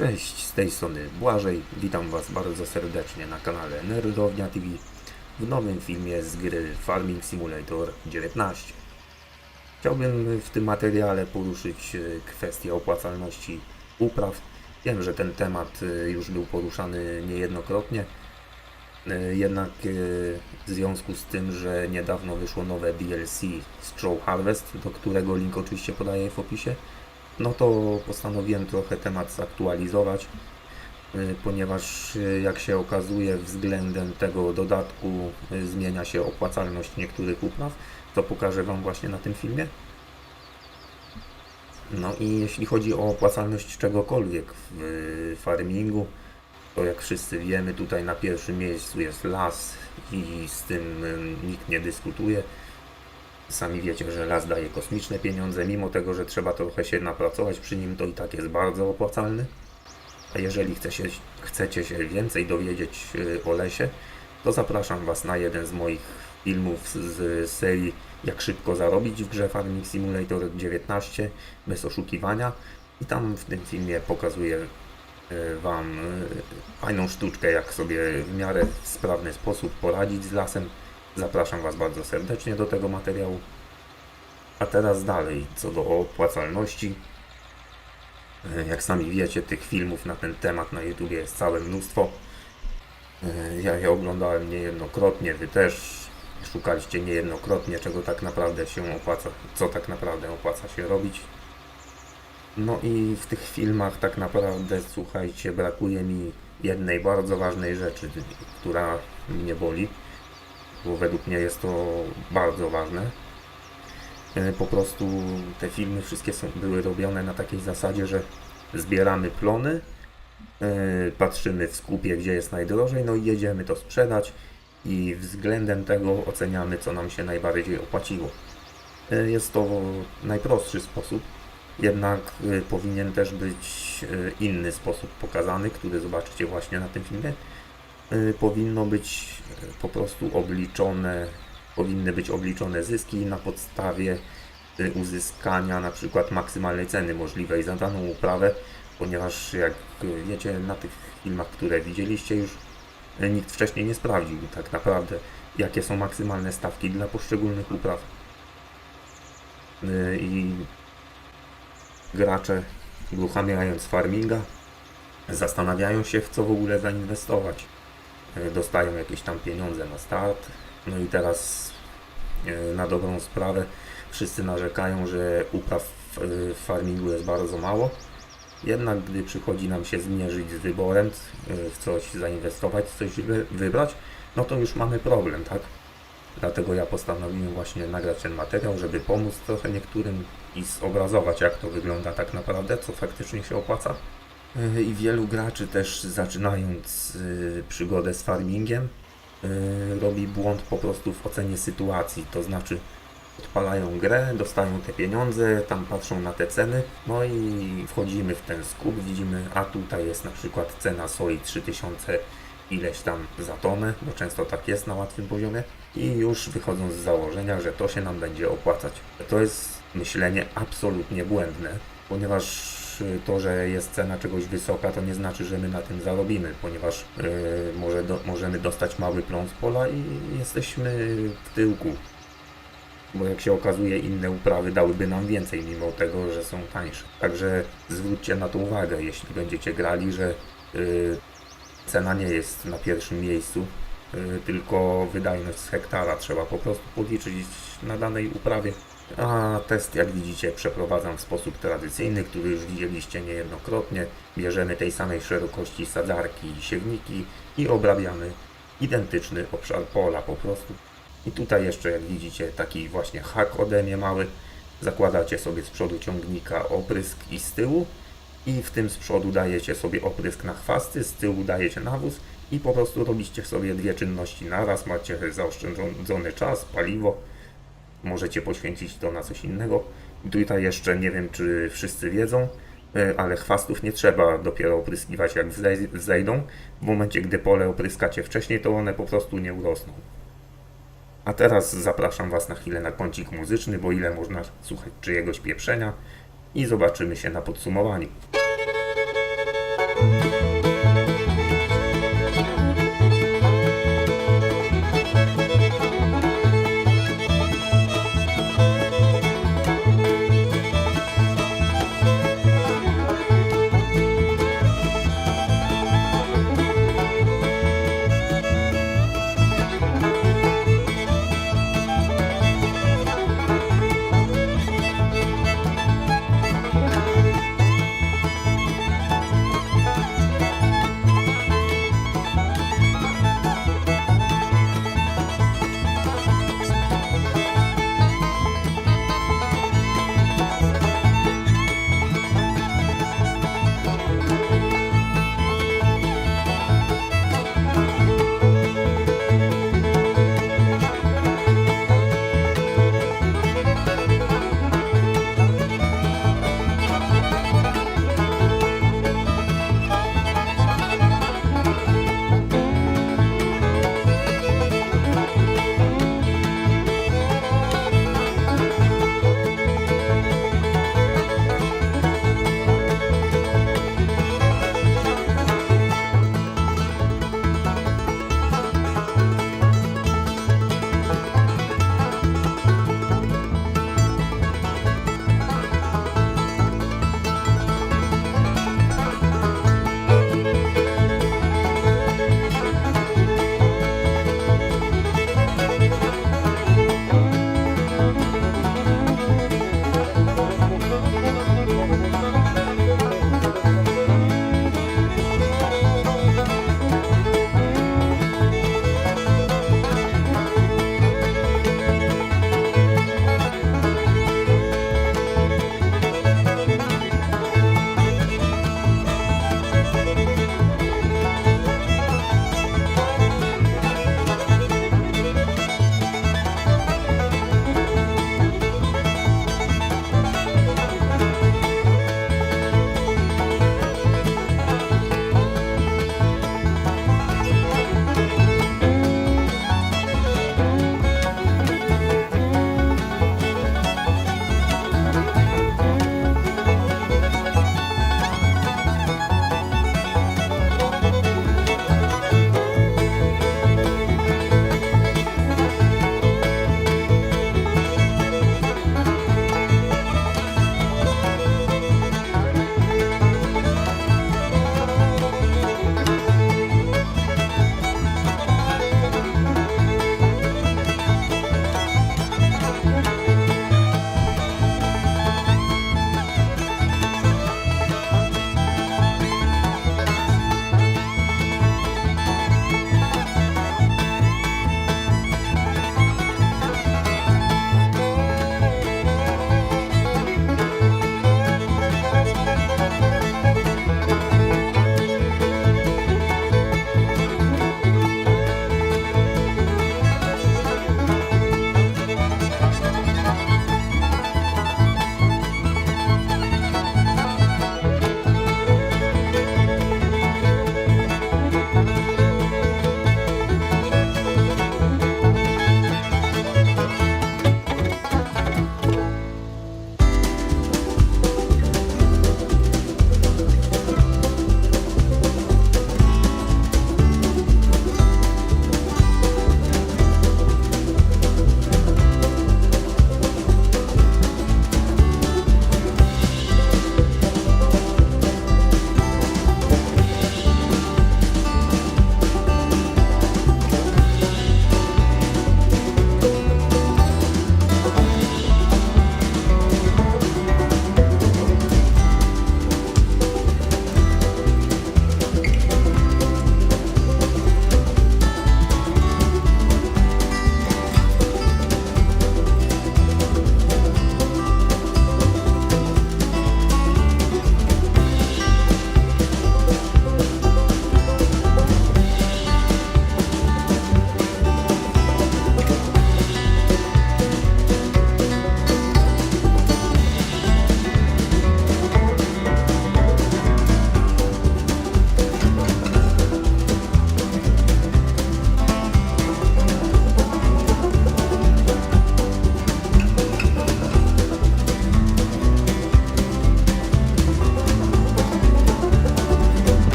Cześć, z tej strony Błażej, witam Was bardzo serdecznie na kanale Nerdownia TV w nowym filmie z gry Farming Simulator 19. Chciałbym w tym materiale poruszyć kwestię opłacalności upraw. Wiem, że ten temat już był poruszany niejednokrotnie, jednak w związku z tym, że niedawno wyszło nowe DLC Straw Harvest, do którego link oczywiście podaję w opisie, no to postanowiłem trochę temat zaktualizować, ponieważ jak się okazuje względem tego dodatku zmienia się opłacalność niektórych upraw, to pokażę Wam właśnie na tym filmie. No i jeśli chodzi o opłacalność czegokolwiek w farmingu, to jak wszyscy wiemy, tutaj na pierwszym miejscu jest las i z tym nikt nie dyskutuje. Sami wiecie, że las daje kosmiczne pieniądze, mimo tego, że trzeba trochę się napracować przy nim, to i tak jest bardzo opłacalny. A jeżeli chcecie się więcej dowiedzieć o lesie, to zapraszam Was na jeden z moich filmów z serii Jak szybko zarobić w grze Farming Simulator 19 bez oszukiwania. I tam w tym filmie pokazuję Wam fajną sztuczkę, jak sobie w miarę sprawny sposób poradzić z lasem. Zapraszam Was bardzo serdecznie do tego materiału. A teraz dalej, co do opłacalności. Jak sami wiecie, tych filmów na ten temat na YouTube jest całe mnóstwo. Ja je oglądałem niejednokrotnie, Wy też szukaliście niejednokrotnie, czego tak naprawdę się opłaca, co tak naprawdę opłaca się robić. No i w tych filmach tak naprawdę, słuchajcie, brakuje mi jednej bardzo ważnej rzeczy, która mnie boli, bo według mnie jest to bardzo ważne. Po prostu te filmy wszystkie były robione na takiej zasadzie, że zbieramy plony, patrzymy w skupie, gdzie jest najdrożej, no i jedziemy to sprzedać i względem tego oceniamy, co nam się najbardziej opłaciło. Jest to najprostszy sposób, jednak powinien też być inny sposób pokazany, który zobaczycie właśnie na tym filmie. Powinny być obliczone zyski na podstawie uzyskania na przykład maksymalnej ceny możliwej za daną uprawę, ponieważ jak wiecie, na tych filmach, które widzieliście już, nikt wcześniej nie sprawdził tak naprawdę, jakie są maksymalne stawki dla poszczególnych upraw. I gracze, uruchamiając farminga, zastanawiają się, w co w ogóle zainwestować. Dostają jakieś tam pieniądze na start. No i teraz na dobrą sprawę wszyscy narzekają, że upraw w farmingu jest bardzo mało. Jednak gdy przychodzi nam się zmierzyć z wyborem, w coś zainwestować, coś wybrać, no to już mamy problem, tak? Dlatego ja postanowiłem właśnie nagrać ten materiał, żeby pomóc trochę niektórym i zobrazować, jak to wygląda tak naprawdę, co faktycznie się opłaca. I wielu graczy też, zaczynając przygodę z farmingiem, robi błąd po prostu w ocenie sytuacji, to znaczy odpalają grę, dostają te pieniądze, tam patrzą na te ceny, no i wchodzimy w ten skup, widzimy, a tutaj jest na przykład cena soi 3000 ileś tam za tonę, bo często tak jest na łatwym poziomie, i już wychodząc z założenia, że to się nam będzie opłacać. To jest myślenie absolutnie błędne, ponieważ to, że jest cena czegoś wysoka, to nie znaczy, że my na tym zarobimy, ponieważ możemy dostać mały plon z pola i jesteśmy w tyłku. Bo jak się okazuje, inne uprawy dałyby nam więcej, mimo tego, że są tańsze. Także zwróćcie na to uwagę, jeśli będziecie grali, że cena nie jest na pierwszym miejscu, tylko wydajność z hektara. Trzeba po prostu podliczyć na danej uprawie. A test, jak widzicie, przeprowadzam w sposób tradycyjny, który już widzieliście niejednokrotnie. Bierzemy tej samej szerokości sadzarki i siewniki i obrabiamy identyczny obszar pola po prostu. I tutaj jeszcze, jak widzicie, taki właśnie hak ode mnie mały. Zakładacie sobie z przodu ciągnika oprysk i z tyłu, i w tym z przodu dajecie sobie oprysk na chwasty, z tyłu dajecie nawóz i po prostu robicie sobie dwie czynności naraz. Macie zaoszczędzony czas, paliwo. Możecie poświęcić to na coś innego. I tutaj jeszcze nie wiem, czy wszyscy wiedzą, ale chwastów nie trzeba dopiero opryskiwać, jak wzejdą. W momencie, gdy pole opryskacie wcześniej, to one po prostu nie urosną. A teraz zapraszam Was na chwilę na kącik muzyczny, bo ile można słuchać czyjegoś pieprzenia, i zobaczymy się na podsumowaniu.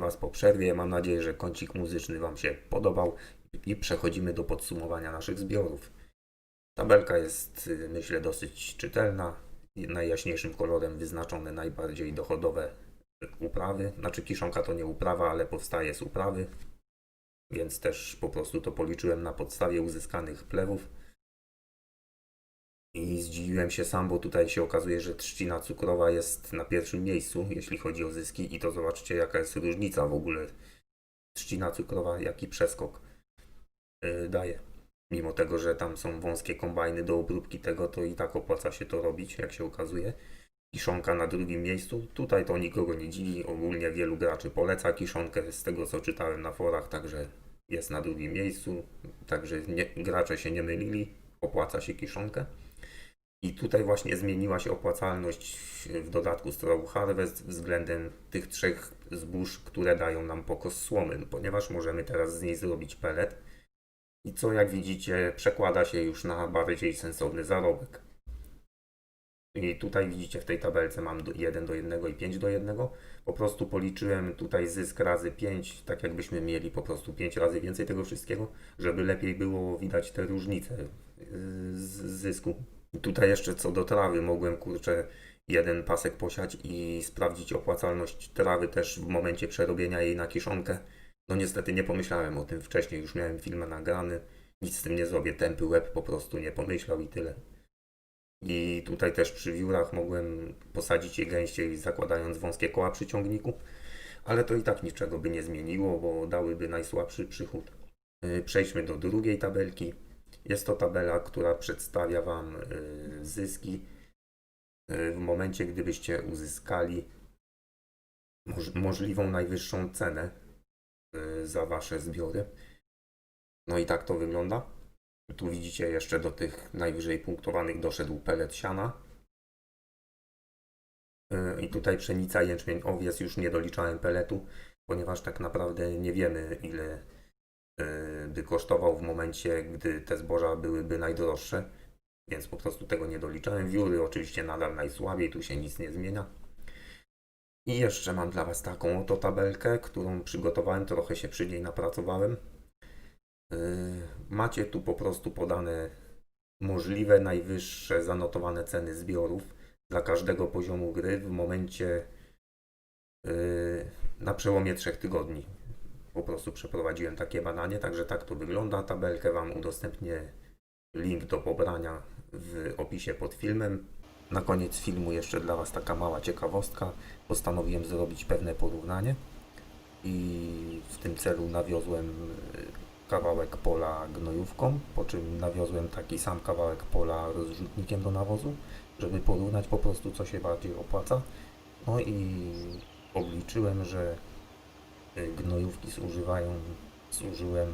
Was po przerwie. Mam nadzieję, że kącik muzyczny Wam się podobał i przechodzimy do podsumowania naszych zbiorów. Tabelka jest, myślę, dosyć czytelna. Najjaśniejszym kolorem wyznaczone najbardziej dochodowe uprawy. Znaczy kiszonka to nie uprawa, ale powstaje z uprawy, więc też po prostu to policzyłem na podstawie uzyskanych plewów. I zdziwiłem się sam, bo tutaj się okazuje, że trzcina cukrowa jest na pierwszym miejscu, jeśli chodzi o zyski. I to zobaczcie, jaka jest różnica w ogóle. Trzcina cukrowa, jaki przeskok daje. Mimo tego, że tam są wąskie kombajny do obróbki tego, to i tak opłaca się to robić, jak się okazuje. Kiszonka na drugim miejscu. Tutaj to nikogo nie dziwi. Ogólnie wielu graczy poleca kiszonkę, z tego co czytałem na forach, także jest na drugim miejscu. Także gracze się nie mylili. Opłaca się kiszonkę. I tutaj właśnie zmieniła się opłacalność w dodatku Straw Harvest względem tych trzech zbóż, które dają nam pokos słomy, ponieważ możemy teraz z niej zrobić pellet. I co jak widzicie przekłada się już na bardziej sensowny zarobek. I tutaj widzicie w tej tabelce mam 1 do 1 i 5 do 1. Po prostu policzyłem tutaj zysk razy 5, tak jakbyśmy mieli po prostu 5 razy więcej tego wszystkiego, żeby lepiej było widać te różnice z zysku. I tutaj jeszcze co do trawy, mogłem kurczę jeden pasek posiać i sprawdzić opłacalność trawy też w momencie przerobienia jej na kiszonkę. No niestety nie pomyślałem o tym wcześniej, już miałem film nagrany, nic z tym nie zrobię, tępy łeb po prostu nie pomyślał i tyle. I tutaj też przy wiórach mogłem posadzić je gęściej, zakładając wąskie koła przy ciągniku, ale to i tak niczego by nie zmieniło, bo dałyby najsłabszy przychód. Przejdźmy do drugiej tabelki. Jest to tabela, która przedstawia Wam zyski w momencie, gdybyście uzyskali możliwą najwyższą cenę za Wasze zbiory. No i tak to wygląda. Tu widzicie jeszcze do tych najwyżej punktowanych doszedł pellet siana. I tutaj pszenica, jęczmień, owiec, już nie doliczałem pelletu, ponieważ tak naprawdę nie wiemy ile by kosztował w momencie, gdy te zboża byłyby najdroższe, więc po prostu tego nie doliczałem. Wióry oczywiście nadal najsłabiej, tu się nic nie zmienia. I jeszcze mam dla Was taką oto tabelkę, którą przygotowałem, trochę się przy niej napracowałem. Macie tu po prostu podane możliwe najwyższe zanotowane ceny zbiorów dla każdego poziomu gry w momencie na przełomie 3 tygodni. Po prostu przeprowadziłem takie badanie, także tak to wygląda. Tabelkę Wam udostępnię, link do pobrania w opisie pod filmem. Na koniec filmu jeszcze dla Was taka mała ciekawostka. Postanowiłem zrobić pewne porównanie i w tym celu nawiozłem kawałek pola gnojówką, po czym nawiozłem taki sam kawałek pola rozrzutnikiem do nawozu, żeby porównać po prostu co się bardziej opłaca. No i obliczyłem, że gnojówki zużyłem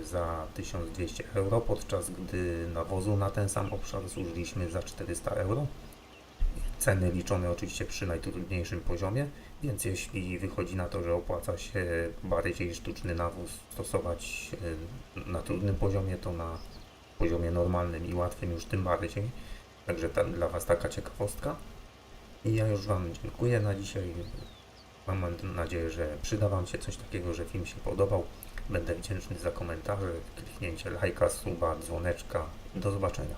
za 1200 euro, podczas gdy nawozu na ten sam obszar zużyliśmy za 400 euro. Ceny liczone oczywiście przy najtrudniejszym poziomie, więc jeśli wychodzi na to, że opłaca się bardziej sztuczny nawóz stosować na trudnym poziomie, to na poziomie normalnym i łatwym już tym bardziej. Także dla Was taka ciekawostka. I ja już Wam dziękuję na dzisiaj. Mam nadzieję, że przyda Wam się coś takiego, że film się podobał. Będę wdzięczny za komentarze, kliknięcie lajka, suba, dzwoneczka. Do zobaczenia.